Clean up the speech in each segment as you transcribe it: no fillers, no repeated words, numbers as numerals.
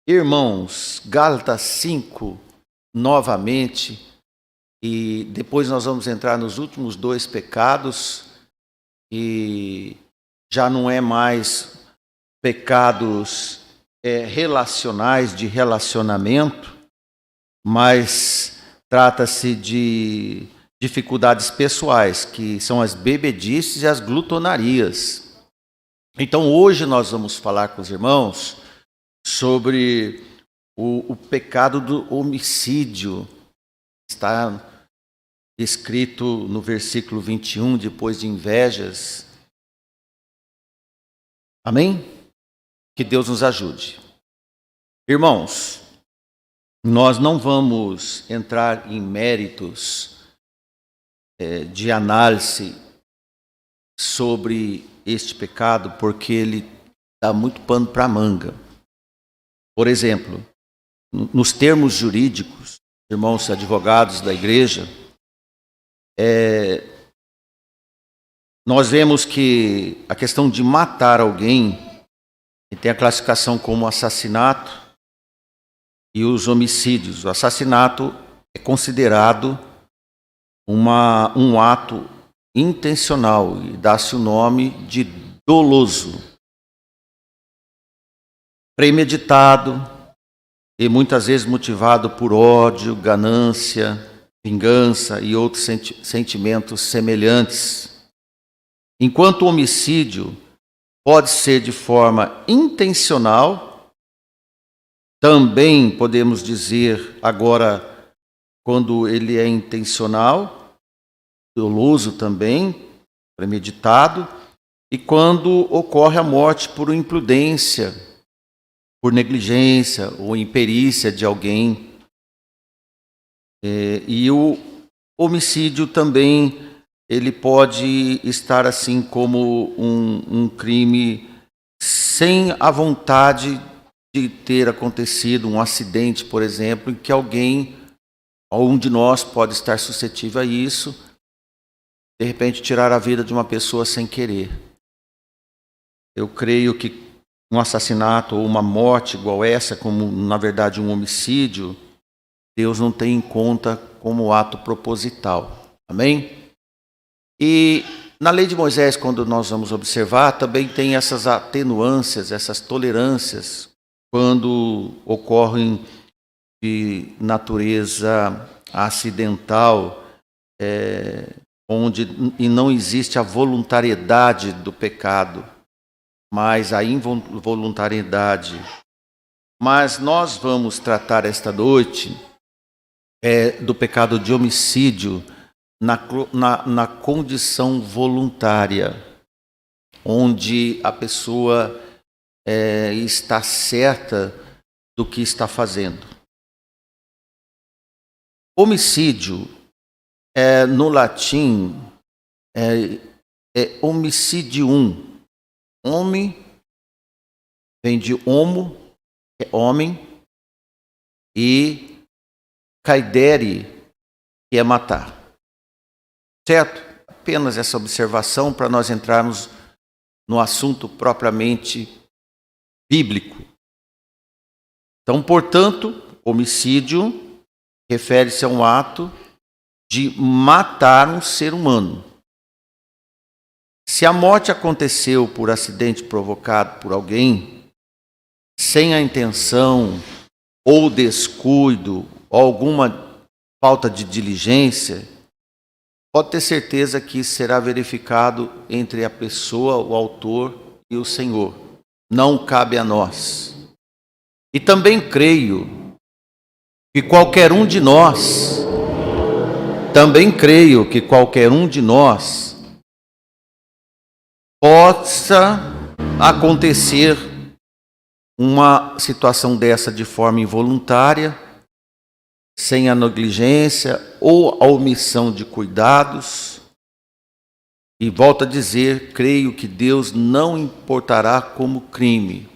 Irmãos, Gálatas 5, novamente, e depois nós vamos entrar nos últimos dois pecados, e já não é mais pecados relacionais, de relacionamento, mas trata-se de dificuldades pessoais, que são as bebedices e as glutonarias. Então hoje nós vamos falar com os irmãos sobre o pecado do homicídio. Está escrito no versículo 21, depois de invejas. Amém? Que Deus nos ajude. Irmãos, nós não vamos entrar em méritos de análise sobre este pecado, porque ele dá muito pano para a manga. Por exemplo, nos termos jurídicos, irmãos advogados da igreja, nós vemos que a questão de matar alguém tem a classificação como assassinato e os homicídios. O assassinato é considerado um ato intencional e dá-se o nome de doloso, premeditado e muitas vezes motivado por ódio, ganância, vingança e outros sentimentos semelhantes. Enquanto o homicídio pode ser de forma intencional, também podemos dizer agora, quando ele é intencional, doloso também, premeditado, e quando ocorre a morte por imprudência, por negligência ou imperícia de alguém. E o homicídio também, ele pode estar assim como um crime sem a vontade de ter acontecido, um acidente, por exemplo, em que alguém, um de nós pode estar suscetível a isso, de repente tirar a vida de uma pessoa sem querer. Eu creio que um assassinato ou uma morte igual essa, como na verdade um homicídio, Deus não tem em conta como ato proposital. Amém? E na lei de Moisés, quando nós vamos observar, também tem essas atenuâncias, essas tolerâncias, quando ocorrem de natureza acidental, onde não existe a voluntariedade do pecado, mas a involuntariedade. Mas nós vamos tratar esta noite do pecado de homicídio na condição voluntária, onde a pessoa está certa do que está fazendo. Homicídio, no latim, é homicidium. Homem vem de homo, é homem, e caedere, que é matar. Certo? Apenas essa observação para nós entrarmos no assunto propriamente bíblico. Então, portanto, homicídio refere-se a um ato de matar um ser humano. Se a morte aconteceu por acidente provocado por alguém, sem a intenção, ou descuido, ou alguma falta de diligência, pode ter certeza que isso será verificado entre a pessoa, o autor e o Senhor. Não cabe a nós. E também creio que qualquer um de nós, possa acontecer uma situação dessa de forma involuntária, sem a negligência ou a omissão de cuidados. E volto a dizer, creio que Deus não importará como crime.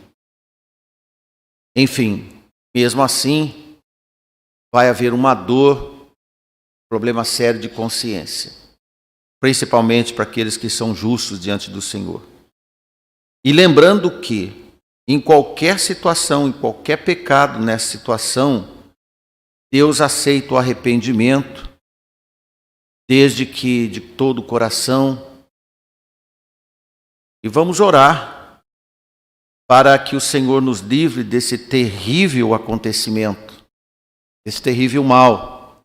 Enfim, mesmo assim, vai haver uma dor, problema sério de consciência, principalmente para aqueles que são justos diante do Senhor. E lembrando que em qualquer situação, em qualquer pecado nessa situação, Deus aceita o arrependimento, desde que de todo o coração. E vamos orar para que o Senhor nos livre desse terrível acontecimento, desse terrível mal,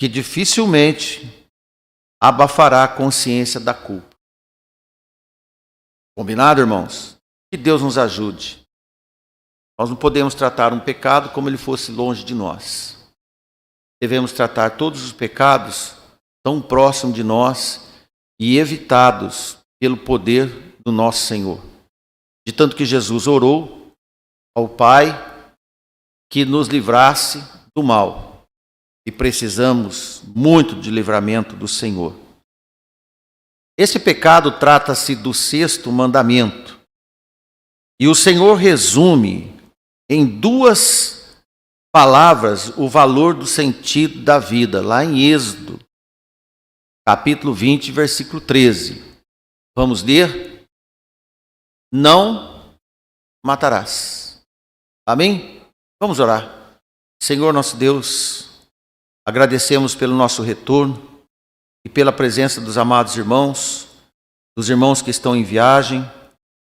que dificilmente abafará a consciência da culpa. Combinado, irmãos? Que Deus nos ajude. Nós não podemos tratar um pecado como ele fosse longe de nós. Devemos tratar todos os pecados tão próximos de nós e evitados pelo poder do nosso Senhor. De tanto que Jesus orou ao Pai que nos livrasse do mal. E precisamos muito de livramento do Senhor. Esse pecado trata-se do 6º mandamento. E o Senhor resume em 2 palavras o valor do sentido da vida, lá em Êxodo, capítulo 20, versículo 13. Vamos ler? Não matarás. Amém? Vamos orar. Senhor nosso Deus, agradecemos pelo nosso retorno e pela presença dos amados irmãos, dos irmãos que estão em viagem,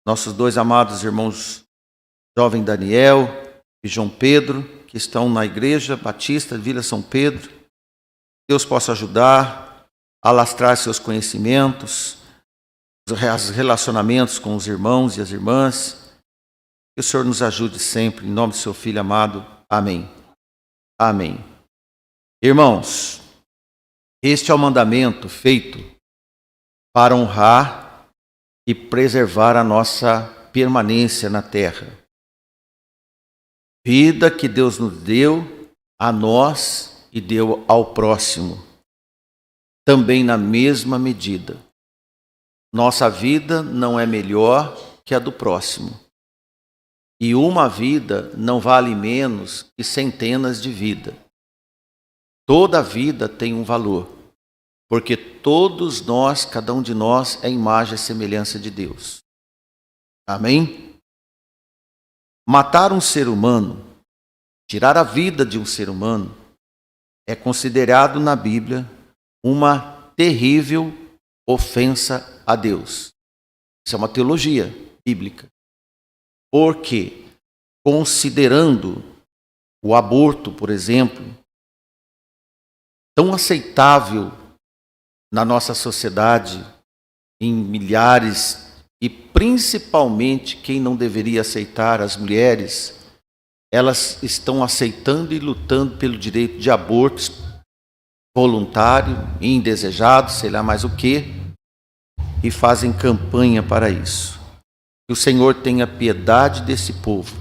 nossos 2 amados irmãos, jovem Daniel e João Pedro, que estão na Igreja Batista Vila São Pedro. Deus possa ajudar a alastrar seus conhecimentos, os relacionamentos com os irmãos e as irmãs. Que o Senhor nos ajude sempre, em nome do seu Filho amado. Amém. Amém. Irmãos, este é o mandamento feito para honrar e preservar a nossa permanência na terra. Vida que Deus nos deu a nós e deu ao próximo, também na mesma medida. Nossa vida não é melhor que a do próximo. E uma vida não vale menos que centenas de vidas. Toda vida tem um valor, porque todos nós, cada um de nós, é imagem e semelhança de Deus. Amém? Matar um ser humano, tirar a vida de um ser humano, é considerado na Bíblia uma terrível ofensa a Deus. Isso é uma teologia bíblica. Porque, considerando o aborto, por exemplo, tão aceitável na nossa sociedade, em milhares, e principalmente quem não deveria aceitar, as mulheres, elas estão aceitando e lutando pelo direito de aborto voluntário, indesejado, sei lá mais o quê, e fazem campanha para isso. Que o Senhor tenha piedade desse povo,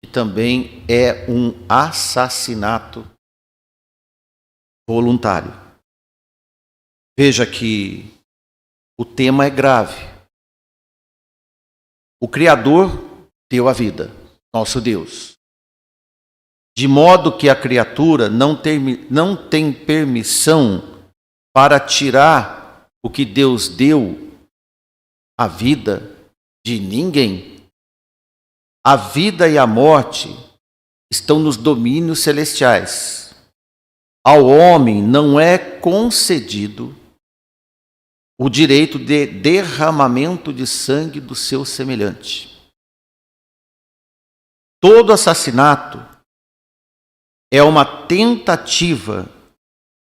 que também é um assassinato voluntário. Veja que o tema é grave. O Criador deu a vida, nosso Deus, de modo que a criatura não tem permissão para tirar o que Deus deu, a vida, de ninguém. A vida e a morte estão nos domínios celestiais. Ao homem não é concedido o direito de derramamento de sangue do seu semelhante. Todo assassinato é uma tentativa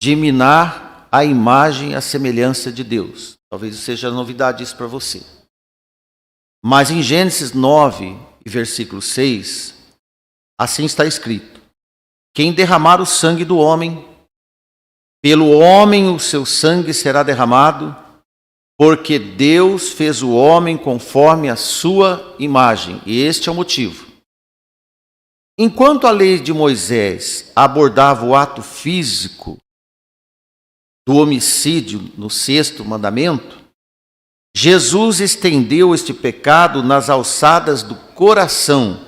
de minar a imagem e a semelhança de Deus. Talvez seja novidade isso para você. Mas em Gênesis 9, versículo 6, assim está escrito: quem derramar o sangue do homem, pelo homem o seu sangue será derramado, porque Deus fez o homem conforme a sua imagem. E este é o motivo. Enquanto a lei de Moisés abordava o ato físico do homicídio no 6º mandamento, Jesus estendeu este pecado nas alçadas do coração,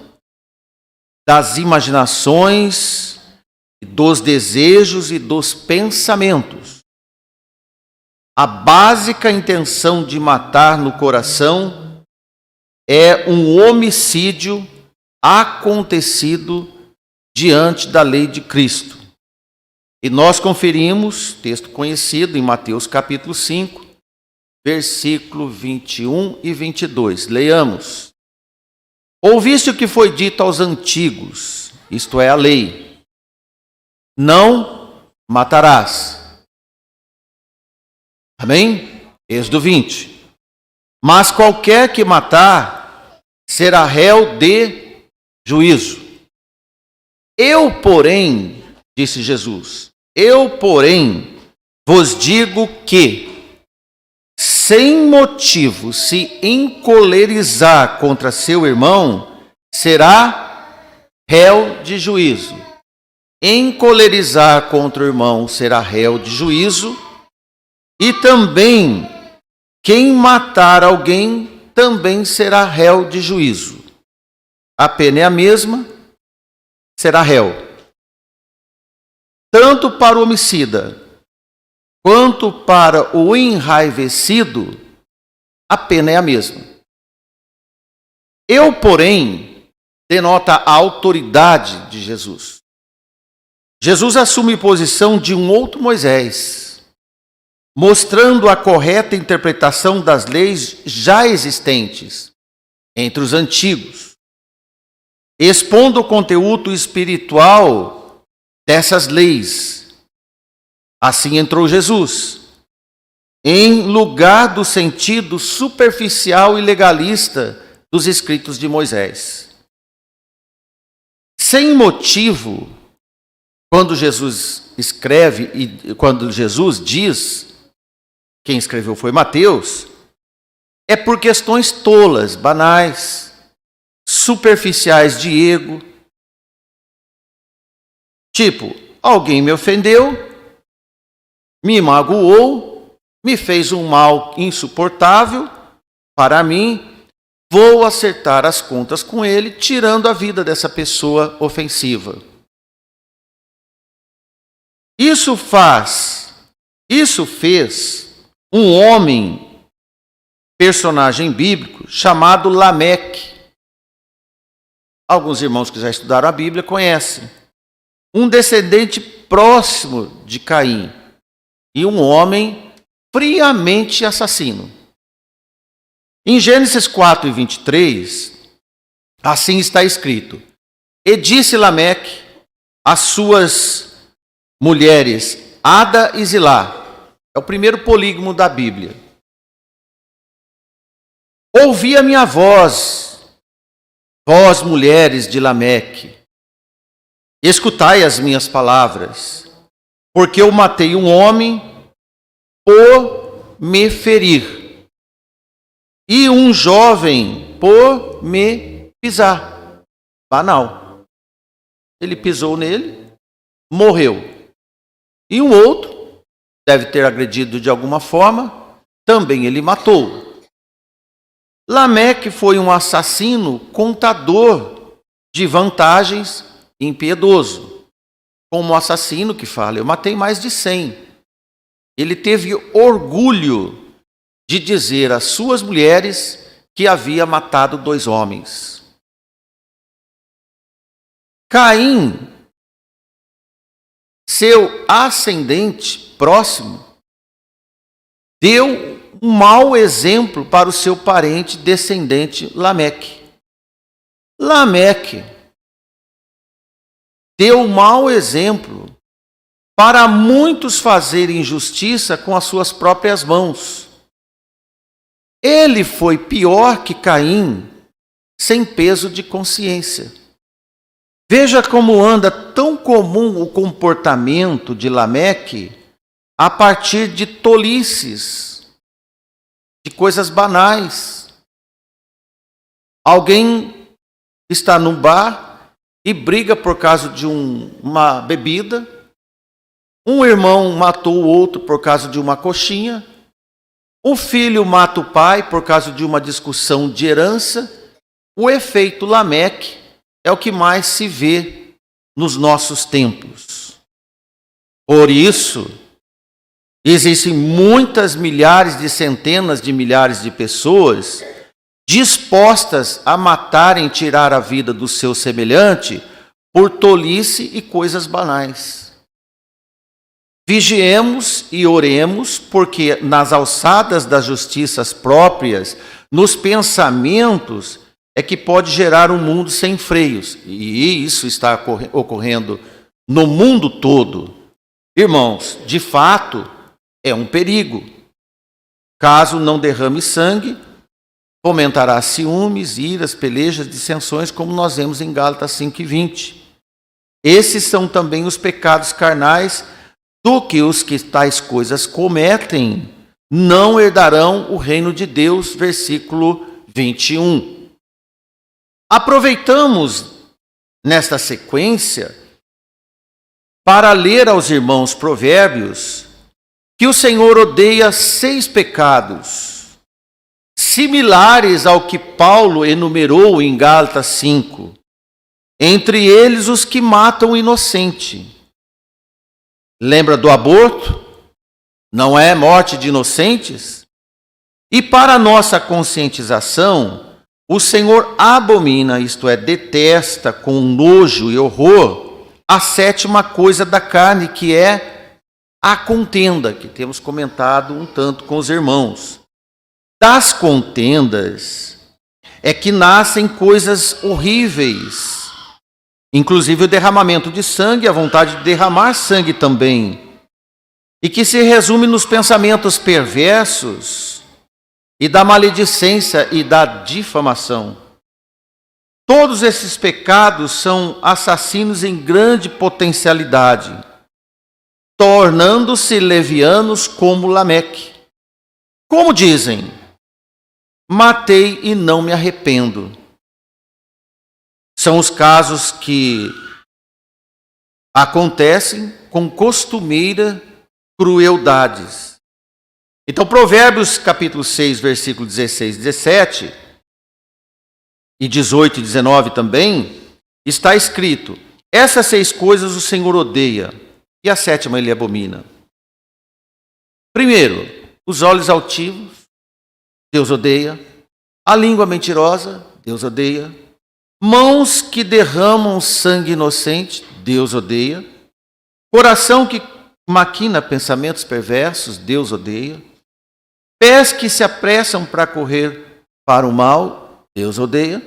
das imaginações, dos desejos e dos pensamentos. A básica intenção de matar no coração é um homicídio acontecido diante da lei de Cristo. E nós conferimos, texto conhecido em Mateus capítulo 5, versículo 21 e 22. Leiamos. Ouviste o que foi dito aos antigos, isto é, a lei. Não matarás. Amém? Êxodo 20. Mas qualquer que matar será réu de juízo. Eu, porém, disse Jesus, eu, porém, vos digo que, sem motivo se encolerizar contra seu irmão, será réu de juízo. Encolerizar contra o irmão será réu de juízo, e também quem matar alguém também será réu de juízo. A pena é a mesma, será réu. Tanto para o homicida quanto para o enraivecido, a pena é a mesma. Eu, porém, denota a autoridade de Jesus. Jesus assume posição de um outro Moisés, mostrando a correta interpretação das leis já existentes entre os antigos, expondo o conteúdo espiritual dessas leis. Assim entrou Jesus, em lugar do sentido superficial e legalista dos escritos de Moisés. Sem motivo, quando Jesus escreve e quando Jesus diz, quem escreveu foi Mateus, é por questões tolas, banais, superficiais de ego. Tipo, alguém me ofendeu, me magoou, me fez um mal insuportável para mim, vou acertar as contas com ele, tirando a vida dessa pessoa ofensiva. Isso fez um homem, personagem bíblico, chamado Lameque. Alguns irmãos que já estudaram a Bíblia conhecem. Um descendente próximo de Caim. E um homem friamente assassino. Em Gênesis 4 e 23, assim está escrito: E disse Lameque às suas mulheres, Ada e Zilá. É o primeiro polígamo da Bíblia. Ouvi a minha voz, vós mulheres de Lameque, escutai as minhas palavras, porque eu matei um homem por me ferir, e um jovem por me pisar. Banal. Ele pisou nele, morreu. E um outro, deve ter agredido de alguma forma, também ele matou. Lameque foi um assassino contador de vantagens, impiedoso. Como o assassino que fala, eu matei mais de 100. Ele teve orgulho de dizer às suas mulheres que havia matado 2 homens. Caim, seu ascendente próximo, deu um mau exemplo para o seu parente descendente Lameque. Lameque deu um mau exemplo para muitos fazerem justiça com as suas próprias mãos. Ele foi pior que Caim, sem peso de consciência. Veja como anda tão comum o comportamento de Lameque a partir de tolices, de coisas banais. Alguém está num bar e briga por causa de uma bebida. Um irmão matou o outro por causa de uma coxinha. O filho mata o pai por causa de uma discussão de herança. O efeito Lameque é o que mais se vê nos nossos tempos. Por isso, existem muitas milhares de centenas de milhares de pessoas dispostas a matarem e tirar a vida do seu semelhante por tolice e coisas banais. Vigiemos e oremos, porque nas alçadas das justiças próprias, nos pensamentos, é que pode gerar um mundo sem freios. E isso está ocorrendo no mundo todo. Irmãos, de fato, é um perigo. Caso não derrame sangue, fomentará ciúmes, iras, pelejas, dissensões, como nós vemos em Gálatas 5:20. Esses são também os pecados carnais, do que os que tais coisas cometem não herdarão o reino de Deus, versículo 21. Aproveitamos nesta sequência para ler aos irmãos Provérbios que o Senhor odeia 6 pecados, similares ao que Paulo enumerou em Gálatas 5, entre eles os que matam o inocente. Lembra do aborto? Não é morte de inocentes? E para nossa conscientização, o Senhor abomina, isto é, detesta com nojo e horror, a 7ª coisa da carne, que é a contenda, que temos comentado um tanto com os irmãos. Das contendas é que nascem coisas horríveis, inclusive o derramamento de sangue, a vontade de derramar sangue também, e que se resume nos pensamentos perversos e da maledicência e da difamação. Todos esses pecados são assassinos em grande potencialidade, tornando-se levianos como Lameque. Como dizem, matei e não me arrependo. São os casos que acontecem com costumeira crueldades. Então, Provérbios capítulo 6, versículo 16 e 17, e 18 e 19 também, está escrito: essas 6 coisas o Senhor odeia, e a 7ª ele abomina. Primeiro, os olhos altivos, Deus odeia. A língua mentirosa, Deus odeia. Mãos que derramam sangue inocente, Deus odeia. Coração que maquina pensamentos perversos, Deus odeia. Pés que se apressam para correr para o mal, Deus odeia.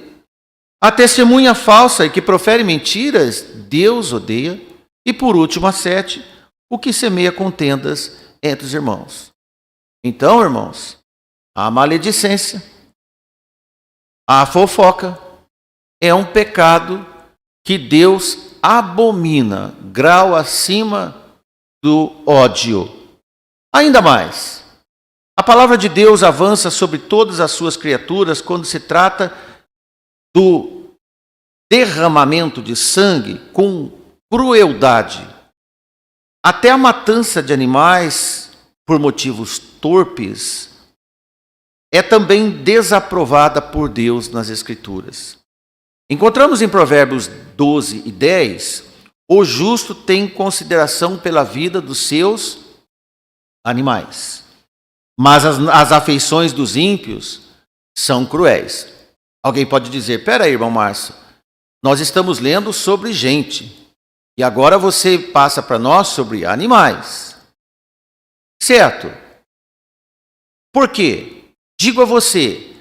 A testemunha falsa e que profere mentiras, Deus odeia. E por último, a 7, o que semeia contendas entre os irmãos. Então, irmãos, a maledicência, a fofoca, é um pecado que Deus abomina, grau acima do ódio. Ainda mais, a palavra de Deus avança sobre todas as suas criaturas quando se trata do derramamento de sangue com crueldade. Até a matança de animais por motivos torpes é também desaprovada por Deus nas Escrituras. Encontramos em Provérbios 12 e 10, o justo tem consideração pela vida dos seus animais, mas as afeições dos ímpios são cruéis. Alguém pode dizer: peraí, irmão Márcio, nós estamos lendo sobre gente, e agora você passa para nós sobre animais. Certo. Por quê? Digo a você,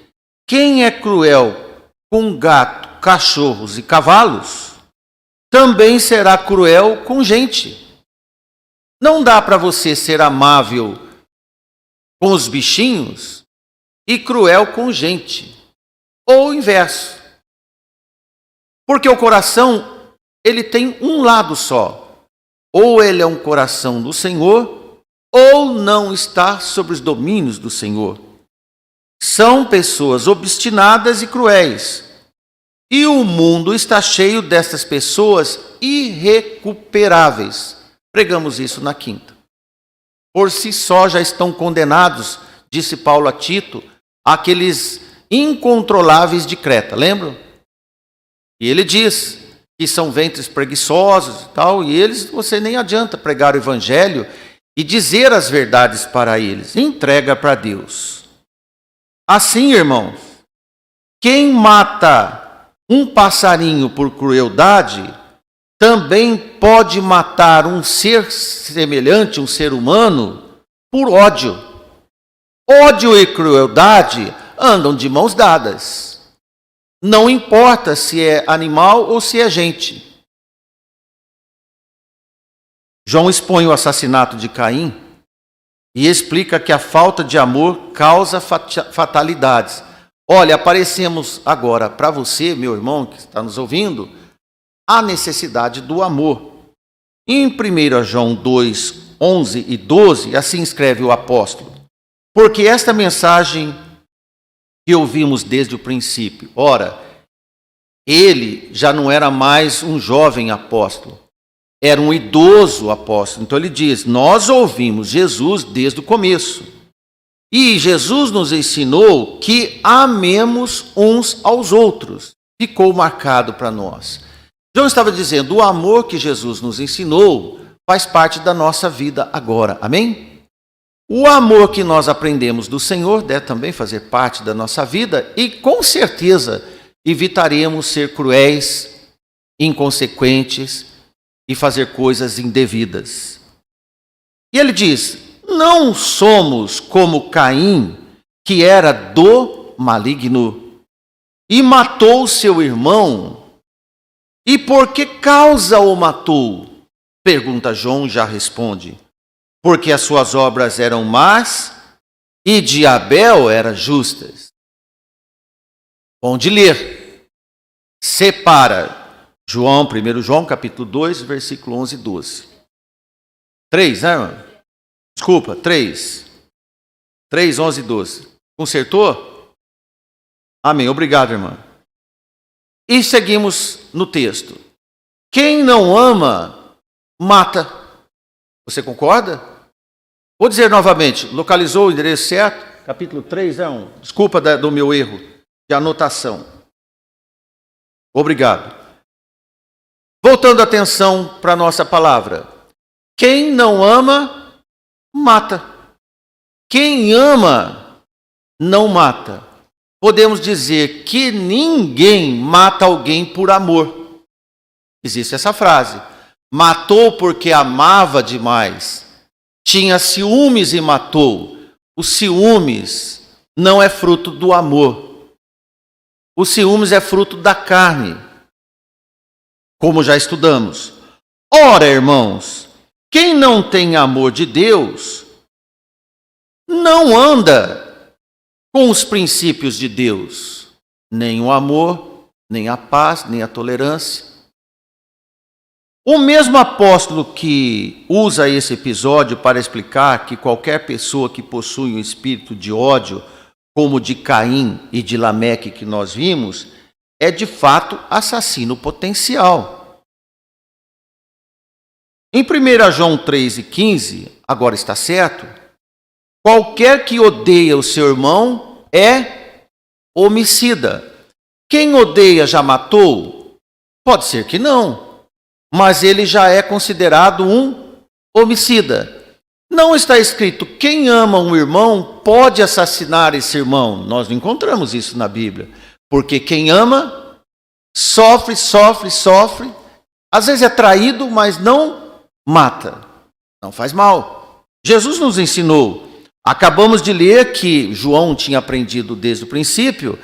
quem é cruel com gato, cachorros e cavalos, também será cruel com gente. Não dá para você ser amável com os bichinhos e cruel com gente. Ou o inverso. Porque o coração, ele tem um lado só. Ou ele é um coração do Senhor, ou não está sob os domínios do Senhor. São pessoas obstinadas e cruéis. E o mundo está cheio dessas pessoas irrecuperáveis. Pregamos isso na quinta. Por si só já estão condenados, disse Paulo a Tito, aqueles incontroláveis de Creta, lembram? E ele diz que são ventres preguiçosos e tal, e eles, você nem adianta pregar o evangelho e dizer as verdades para eles. Entrega para Deus. Assim, irmãos, quem mata um passarinho por crueldade, também pode matar um ser semelhante, um ser humano, por ódio. Ódio e crueldade andam de mãos dadas. Não importa se é animal ou se é gente. João expõe o assassinato de Caim e explica que a falta de amor causa fatalidades. Olha, aparecemos agora para você, meu irmão que está nos ouvindo, a necessidade do amor. Em 1 João 2, 11 e 12, assim escreve o apóstolo: porque esta mensagem que ouvimos desde o princípio, ora, ele já não era mais um jovem apóstolo, era um idoso apóstolo. Então ele diz, nós ouvimos Jesus desde o começo. E Jesus nos ensinou que amemos uns aos outros. Ficou marcado para nós. João estava dizendo, o amor que Jesus nos ensinou faz parte da nossa vida agora. Amém? O amor que nós aprendemos do Senhor deve também fazer parte da nossa vida e, com certeza, evitaremos ser cruéis, inconsequentes e fazer coisas indevidas. E ele diz, não somos como Caim, que era do maligno, e matou seu irmão. E por que causa o matou? Pergunta João, já responde. Porque as suas obras eram más e de Abel eram justas. Bom de ler. Separa. João, 1 João, capítulo 2, versículo 11 e 12. 3, né, irmão? Desculpa, 3. 3, 11 e 12. Consertou? Amém. Obrigado, irmã. E seguimos no texto. Quem não ama, mata. Você concorda? Vou dizer novamente. Localizou o endereço certo? Capítulo 3, né? Desculpa do meu erro de anotação. Obrigado. Voltando a atenção para a nossa palavra. Quem não ama, mata. Quem ama, não mata. Podemos dizer que ninguém mata alguém por amor. Existe essa frase. Matou porque amava demais. Tinha ciúmes e matou. O ciúmes não é fruto do amor. O ciúmes é fruto da carne. Como já estudamos. Ora, irmãos, quem não tem amor de Deus, não anda com os princípios de Deus, nem o amor, nem a paz, nem a tolerância. O mesmo apóstolo que usa esse episódio para explicar que qualquer pessoa que possui um espírito de ódio, como o de Caim e de Lameque que nós vimos, é de fato assassino potencial. Em 1 João 3 e 15, agora está certo, qualquer que odeia o seu irmão é homicida. Quem odeia já matou? Pode ser que não, mas ele já é considerado um homicida. Não está escrito, quem ama um irmão pode assassinar esse irmão. Nós não encontramos isso na Bíblia. Porque quem ama, sofre. Às vezes é traído, mas não mata. Não faz mal. Jesus nos ensinou. Acabamos de ler que João tinha aprendido desde o princípio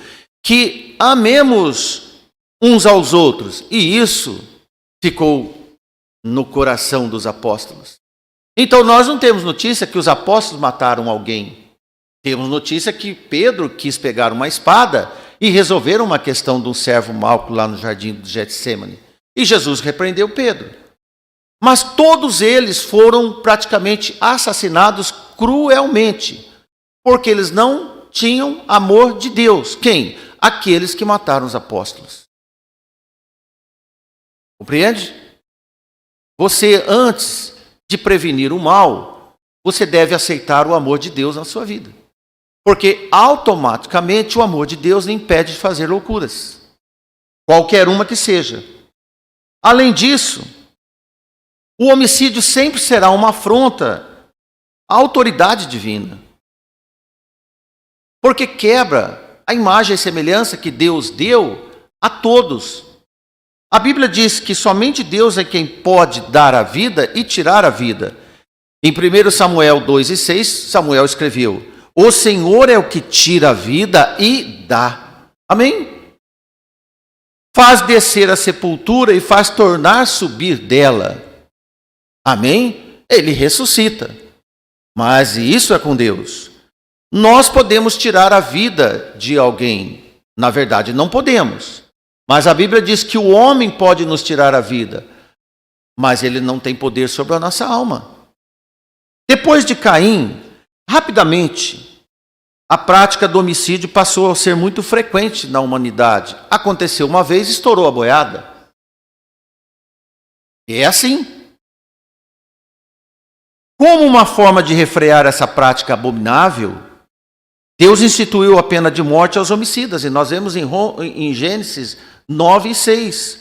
que amemos uns aos outros. E isso ficou no coração dos apóstolos. Então nós não temos notícia que os apóstolos mataram alguém. Temos notícia que Pedro quis pegar uma espada e resolver uma questão de um servo Malco lá no jardim do Getsêmani. E Jesus repreendeu Pedro. Mas todos eles foram praticamente assassinados cruelmente, porque eles não tinham amor de Deus. Quem? Aqueles que mataram os apóstolos. Compreende? Você, antes de prevenir o mal, você deve aceitar o amor de Deus na sua vida. Porque automaticamente o amor de Deus lhe impede de fazer loucuras. Qualquer uma que seja. Além disso, o homicídio sempre será uma afronta à autoridade divina. Porque quebra a imagem e semelhança que Deus deu a todos. A Bíblia diz que somente Deus é quem pode dar a vida e tirar a vida. Em 1 Samuel 2:6, Samuel escreveu: o Senhor é o que tira a vida e dá. Amém? Faz descer a sepultura e faz tornar subir dela. Amém? Ele ressuscita. Mas isso é com Deus. Nós podemos tirar a vida de alguém. Na verdade, não podemos. Mas a Bíblia diz que o homem pode nos tirar a vida. Mas ele não tem poder sobre a nossa alma. Depois de Caim, rapidamente, a prática do homicídio passou a ser muito frequente na humanidade. Aconteceu uma vez, estourou a boiada. É assim. Como uma forma de refrear essa prática abominável, Deus instituiu a pena de morte aos homicidas. E nós vemos em Gênesis 9:6,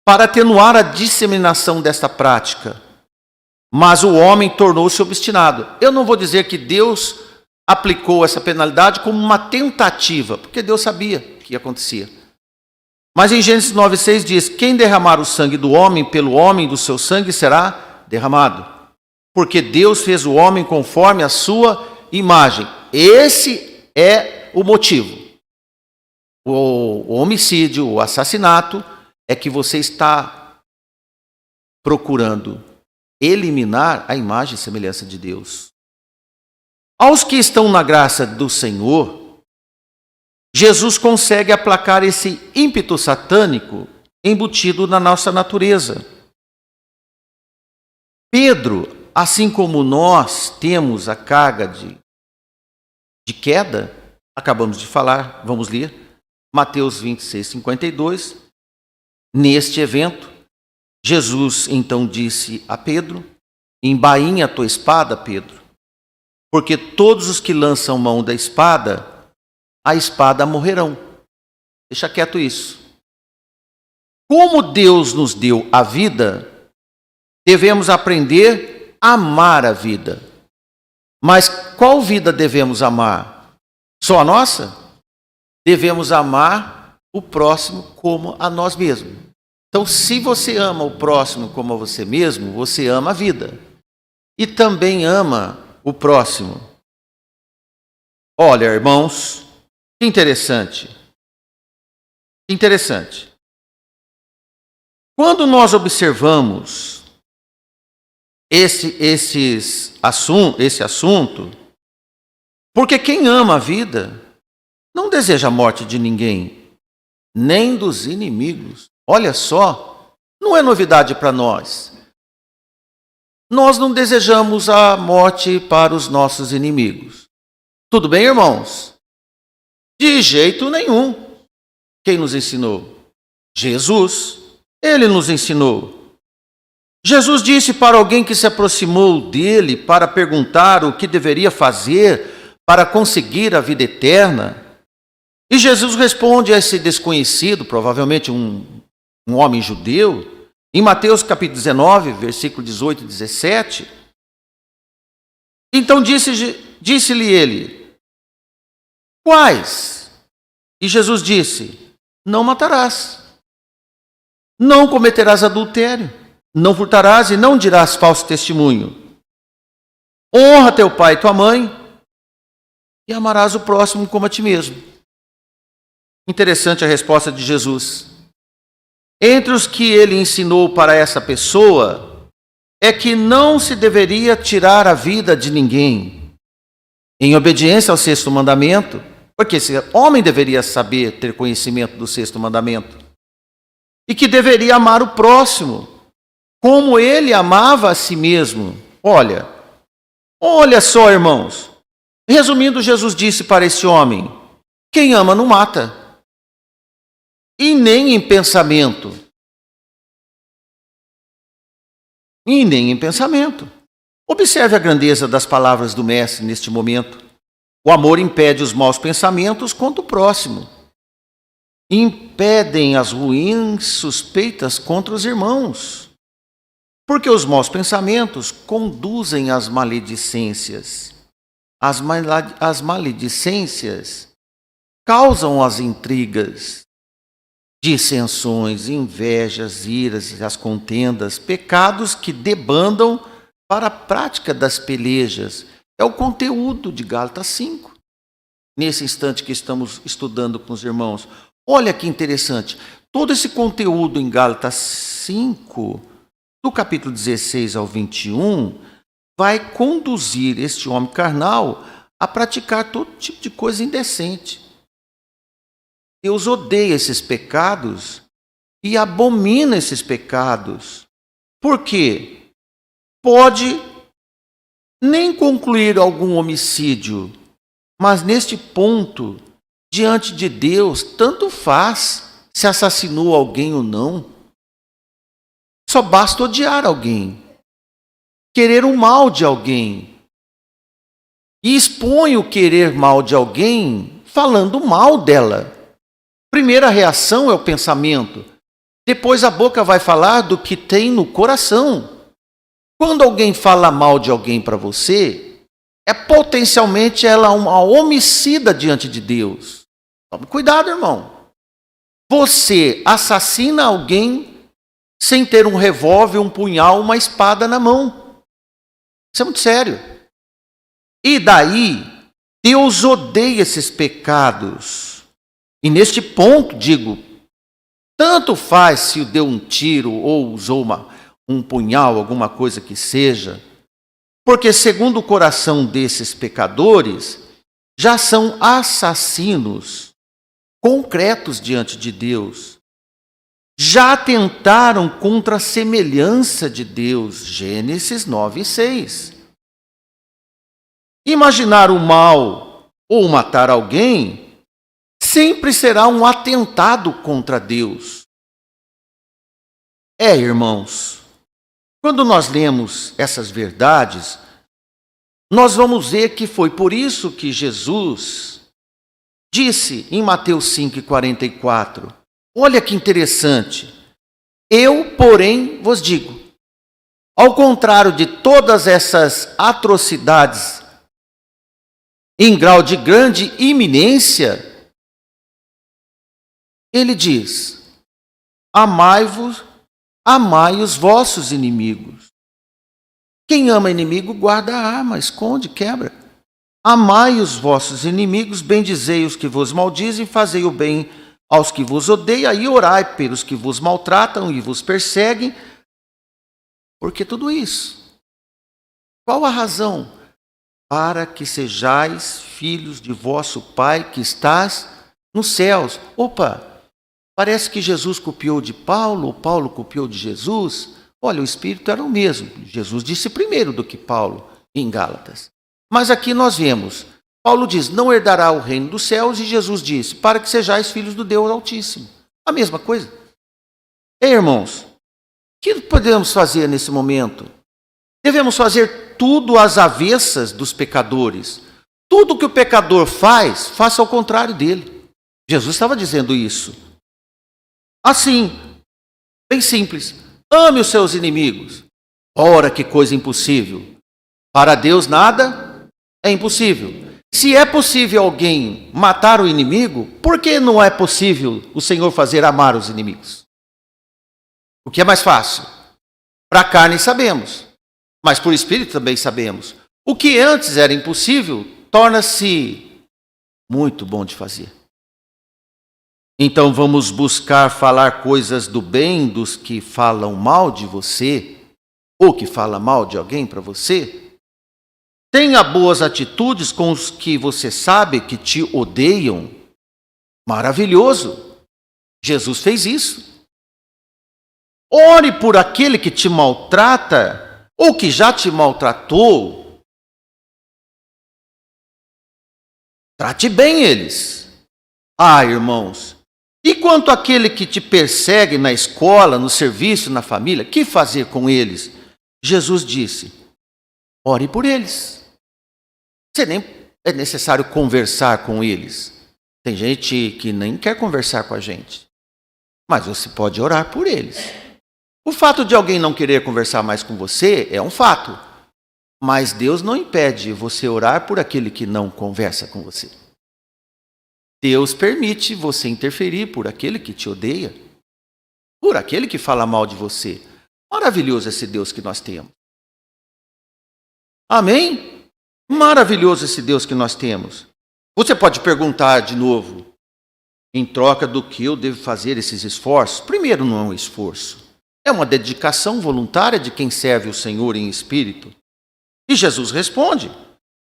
para atenuar a disseminação desta prática. Mas o homem tornou-se obstinado. Eu não vou dizer que Deus aplicou essa penalidade como uma tentativa, porque Deus sabia o que acontecia. Mas em Gênesis 9:6 diz: quem derramar o sangue do homem, pelo homem do seu sangue será derramado. Porque Deus fez o homem conforme a sua imagem. Esse é o motivo. O homicídio, o assassinato, é que você está procurando eliminar a imagem e semelhança de Deus. Aos que estão na graça do Senhor, Jesus consegue aplacar esse ímpeto satânico embutido na nossa natureza. Pedro, assim como nós temos a carga de queda, acabamos de falar, vamos ler, Mateus 26:52. Neste evento, Jesus então disse a Pedro: embainha a tua espada, Pedro, porque todos os que lançam mão da espada, a espada morrerão. Deixa quieto isso. Como Deus nos deu a vida, devemos aprender a amar a vida. Mas qual vida devemos amar? Só a nossa? Devemos amar o próximo como a nós mesmos. Então, se você ama o próximo como a você mesmo, você ama a vida. E também ama o próximo. Olha, irmãos, que interessante. Interessante. Quando nós observamos esse assunto, porque quem ama a vida não deseja a morte de ninguém, nem dos inimigos. Olha só, não é novidade para nós. Nós não desejamos a morte para os nossos inimigos. Tudo bem, irmãos? De jeito nenhum. Quem nos ensinou? Jesus. Ele nos ensinou. Jesus disse para alguém que se aproximou dele para perguntar o que deveria fazer para conseguir a vida eterna. E Jesus responde a esse desconhecido, provavelmente um homem judeu, em Mateus capítulo 19, versículo 18 e 17. Então disse-lhe ele: quais? E Jesus disse: não matarás, não cometerás adultério, não furtarás e não dirás falso testemunho. Honra teu pai e tua mãe e amarás o próximo como a ti mesmo. Interessante a resposta de Jesus. Entre os que ele ensinou para essa pessoa, é que não se deveria tirar a vida de ninguém, em obediência ao sexto mandamento, porque esse homem deveria saber, ter conhecimento do sexto mandamento, e que deveria amar o próximo, como ele amava a si mesmo. Olha só, irmãos. Resumindo, Jesus disse para esse homem: quem ama não mata. E nem em pensamento. E nem em pensamento. Observe a grandeza das palavras do Mestre neste momento. O amor impede os maus pensamentos contra o próximo. Impedem as ruins suspeitas contra os irmãos. Porque os maus pensamentos conduzem às maledicências. As maledicências causam as intrigas, dissensões, invejas, iras, as contendas, pecados que debandam para a prática das pelejas. É o conteúdo de Gálatas 5. Nesse instante que estamos estudando com os irmãos. Olha que interessante. Todo esse conteúdo em Gálatas 5, do capítulo 16 ao 21, vai conduzir este homem carnal a praticar todo tipo de coisa indecente. Deus odeia esses pecados e abomina esses pecados. Por quê? Pode nem concluir algum homicídio, mas neste ponto, diante de Deus, tanto faz se assassinou alguém ou não. Só basta odiar alguém, querer o mal de alguém. E expõe o querer mal de alguém falando mal dela. Primeira reação é o pensamento. Depois a boca vai falar do que tem no coração. Quando alguém fala mal de alguém para você, é potencialmente ela uma homicida diante de Deus. Tome cuidado, irmão. Você assassina alguém sem ter um revólver, um punhal, uma espada na mão. Isso é muito sério. E daí, Deus odeia esses pecados. E neste ponto, digo, tanto faz se deu um tiro ou usou um punhal, alguma coisa que seja, porque segundo o coração desses pecadores, já são assassinos concretos diante de Deus. Já atentaram contra a semelhança de Deus. Gênesis 9:6. Imaginar o mal ou matar alguém sempre será um atentado contra Deus. Irmãos, quando nós lemos essas verdades, nós vamos ver que foi por isso que Jesus disse em Mateus 5:44, olha que interessante, eu, porém, vos digo, ao contrário de todas essas atrocidades em grau de grande iminência, ele diz, amai os vossos inimigos. Quem ama inimigo guarda a arma, esconde, quebra. Amai os vossos inimigos, bendizei os que vos maldizem, fazei o bem aos que vos odeiam, e orai pelos que vos maltratam e vos perseguem. Porque tudo isso. Qual a razão? Para que sejais filhos de vosso Pai que estás nos céus. Opa! Parece que Jesus copiou de Paulo, ou Paulo copiou de Jesus. Olha, o Espírito era o mesmo. Jesus disse primeiro do que Paulo em Gálatas. Mas aqui nós vemos, Paulo diz, não herdará o reino dos céus, e Jesus disse, para que sejais filhos do Deus Altíssimo. A mesma coisa. Irmãos, o que podemos fazer nesse momento? Devemos fazer tudo às avessas dos pecadores. Tudo que o pecador faz, faça ao contrário dele. Jesus estava dizendo isso. Assim, bem simples, ame os seus inimigos. Ora, que coisa impossível. Para Deus nada é impossível. Se é possível alguém matar o inimigo, por que não é possível o Senhor fazer amar os inimigos? O que é mais fácil? Para a carne sabemos, mas por espírito também sabemos. O que antes era impossível, torna-se muito bom de fazer. Então vamos buscar falar coisas do bem dos que falam mal de você, ou que falam mal de alguém para você. Tenha boas atitudes com os que você sabe que te odeiam. Maravilhoso! Jesus fez isso. Ore por aquele que te maltrata, ou que já te maltratou. Trate bem eles. Irmãos, e quanto àquele que te persegue na escola, no serviço, na família, que fazer com eles? Jesus disse, ore por eles. Você nem é necessário conversar com eles. Tem gente que nem quer conversar com a gente. Mas você pode orar por eles. O fato de alguém não querer conversar mais com você é um fato. Mas Deus não impede você orar por aquele que não conversa com você. Deus permite você interferir por aquele que te odeia, por aquele que fala mal de você. Maravilhoso esse Deus que nós temos. Amém? Maravilhoso esse Deus que nós temos. Você pode perguntar de novo, em troca do que eu devo fazer esses esforços? Primeiro, não é um esforço. É uma dedicação voluntária de quem serve o Senhor em espírito. E Jesus responde,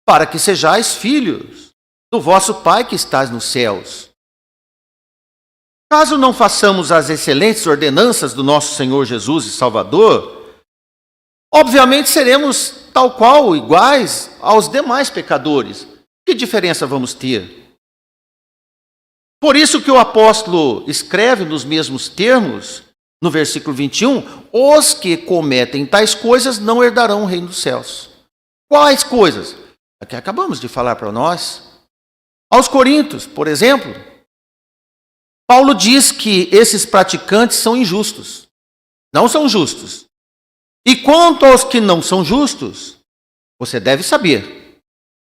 para que sejais filhos do vosso Pai que estás nos céus. Caso não façamos as excelentes ordenanças do nosso Senhor Jesus e Salvador, obviamente seremos tal qual iguais aos demais pecadores. Que diferença vamos ter? Por isso que o apóstolo escreve nos mesmos termos, no versículo 21, os que cometem tais coisas não herdarão o reino dos céus. Quais coisas? A que acabamos de falar para nós. Aos Coríntios, por exemplo, Paulo diz que esses praticantes são injustos, não são justos. E quanto aos que não são justos, você deve saber.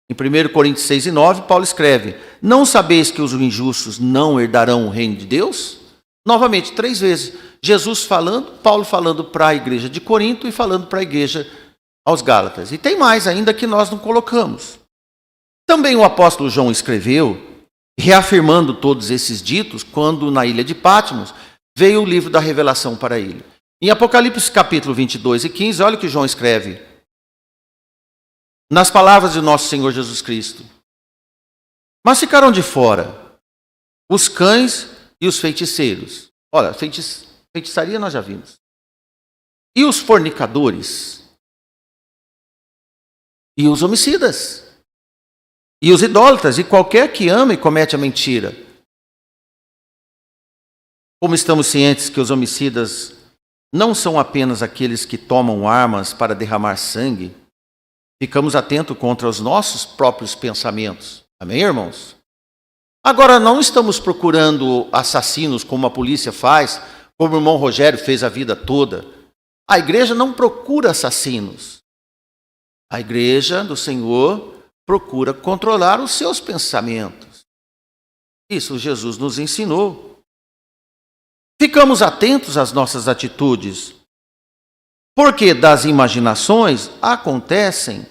Em 1 Coríntios 6:9, Paulo escreve, não sabeis que os injustos não herdarão o reino de Deus? Novamente, 3 vezes. Jesus falando, Paulo falando para a igreja de Corinto e falando para a igreja aos Gálatas. E tem mais ainda que nós não colocamos. Também o apóstolo João escreveu, reafirmando todos esses ditos, quando na ilha de Patmos veio o livro da revelação para ele. Em Apocalipse capítulo 22 e 15, olha o que João escreve. Nas palavras de nosso Senhor Jesus Cristo. Mas ficaram de fora os cães e os feiticeiros. Olha, feitiçaria nós já vimos. E os fornicadores. E os homicidas. E os idólatras. E qualquer que ama e comete a mentira. Como estamos cientes que os homicidas não são apenas aqueles que tomam armas para derramar sangue, ficamos atentos contra os nossos próprios pensamentos. Amém, irmãos? Agora, não estamos procurando assassinos como a polícia faz, como o irmão Rogério fez a vida toda. A igreja não procura assassinos. A igreja do Senhor procura controlar os seus pensamentos. Isso Jesus nos ensinou. Ficamos atentos às nossas atitudes, porque das imaginações acontecem,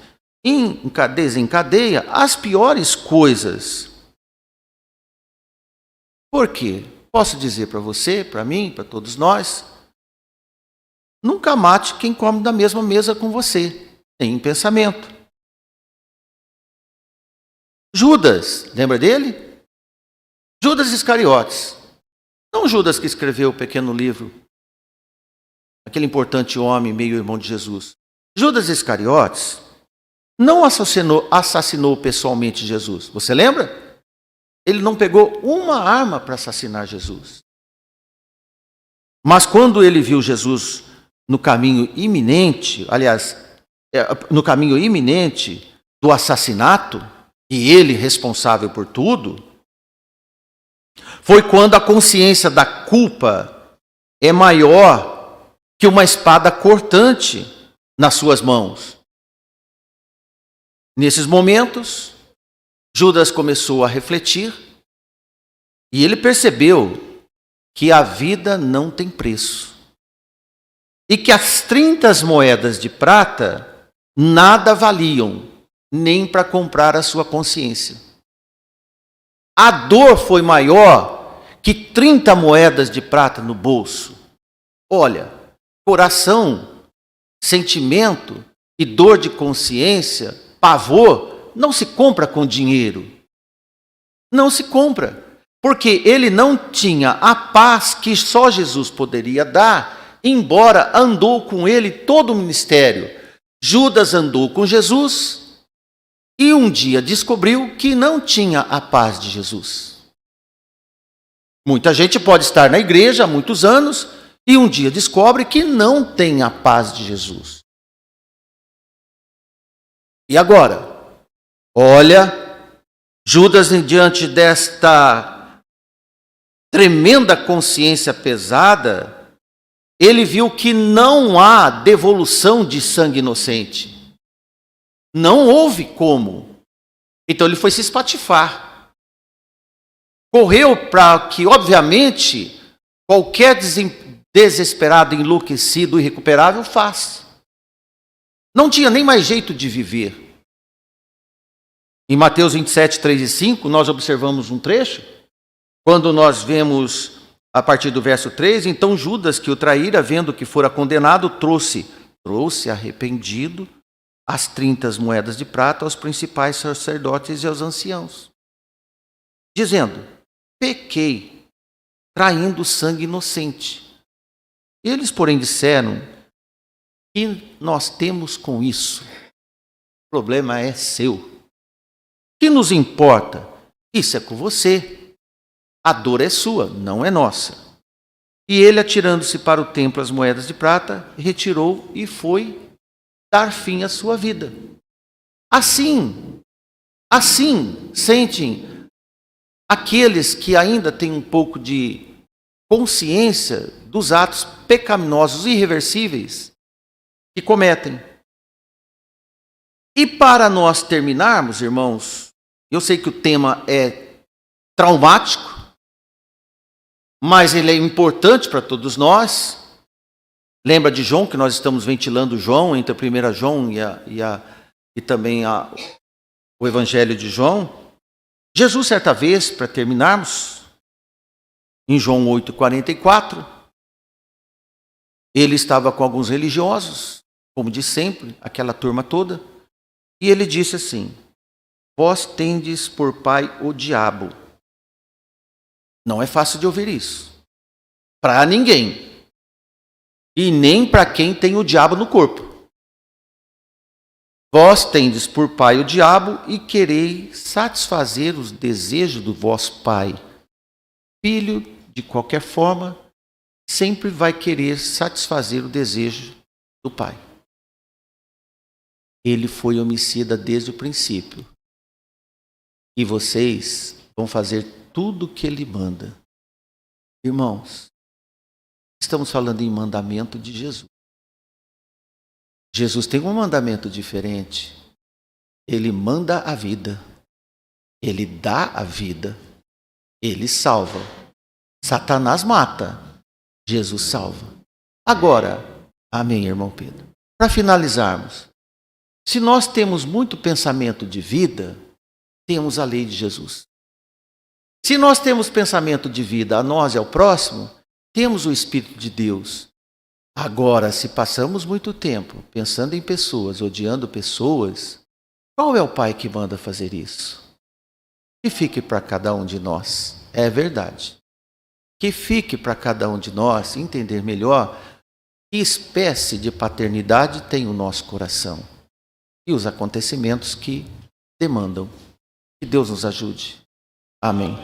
desencadeia as piores coisas. Por quê? Posso dizer para você, para mim, para todos nós, nunca mate quem come da mesma mesa com você, em pensamento. Judas, lembra dele? Judas Iscariotes. Não Judas que escreveu o pequeno livro, aquele importante homem, meio-irmão de Jesus. Judas Iscariotes não assassinou pessoalmente Jesus. Você lembra? Ele não pegou uma arma para assassinar Jesus. Mas quando ele viu Jesus no caminho iminente, no caminho iminente do assassinato, e ele responsável por tudo, foi quando a consciência da culpa é maior que uma espada cortante nas suas mãos. Nesses momentos, Judas começou a refletir e ele percebeu que a vida não tem preço. E que as 30 moedas de prata nada valiam, nem para comprar a sua consciência. A dor foi maior que 30 moedas de prata no bolso. Olha, coração, sentimento e dor de consciência, pavor, não se compra com dinheiro. Não se compra. Porque ele não tinha a paz que só Jesus poderia dar, embora andou com ele todo o ministério. Judas andou com Jesus e um dia descobriu que não tinha a paz de Jesus. Muita gente pode estar na igreja há muitos anos e um dia descobre que não tem a paz de Jesus. E agora? Olha, Judas, diante desta tremenda consciência pesada, ele viu que não há devolução de sangue inocente. Não houve como. Então ele foi se espatifar. correu para que, obviamente, qualquer desesperado, enlouquecido, irrecuperável faz. Não tinha nem mais jeito de viver. Em Mateus 27, 3 e 5, nós observamos um trecho, quando nós vemos, a partir do verso 3, então Judas, que o traíra, vendo que fora condenado, trouxe arrependido as 30 moedas de prata aos principais sacerdotes e aos anciãos, dizendo: pequei, traindo sangue inocente. Eles, porém, disseram: que nós temos com isso? O problema é seu. O que nos importa? Isso é com você. A dor é sua, não é nossa. E ele, atirando-se para o templo as moedas de prata, retirou e foi dar fim à sua vida. Assim sentem aqueles que ainda têm um pouco de consciência dos atos pecaminosos irreversíveis que cometem. E para nós terminarmos, irmãos, eu sei que o tema é traumático, mas ele é importante para todos nós. Lembra de João, que nós estamos ventilando João, entre a 1 João e também o Evangelho de João. Jesus, certa vez, para terminarmos, em João 8,44, ele estava com alguns religiosos, como de sempre, aquela turma toda, e ele disse assim: vós tendes por pai o diabo. Não é fácil de ouvir isso, para ninguém, e nem para quem tem o diabo no corpo. Vós tendes por pai o diabo e quereis satisfazer os desejos do vosso pai. Filho, de qualquer forma, sempre vai querer satisfazer o desejo do pai. Ele foi homicida desde o princípio. E vocês vão fazer tudo o que ele manda. Irmãos, estamos falando em mandamento de Jesus. Jesus tem um mandamento diferente. Ele manda a vida. Ele dá a vida. Ele salva. Satanás mata. Jesus salva. Agora, amém, irmão Pedro. Para finalizarmos, se nós temos muito pensamento de vida, temos a lei de Jesus. Se nós temos pensamento de vida a nós e ao próximo, temos o Espírito de Deus. Agora, se passamos muito tempo pensando em pessoas, odiando pessoas, qual é o pai que manda fazer isso? Que fique para cada um de nós. É verdade. Que fique para cada um de nós entender melhor que espécie de paternidade tem o nosso coração e os acontecimentos que demandam. Que Deus nos ajude. Amém.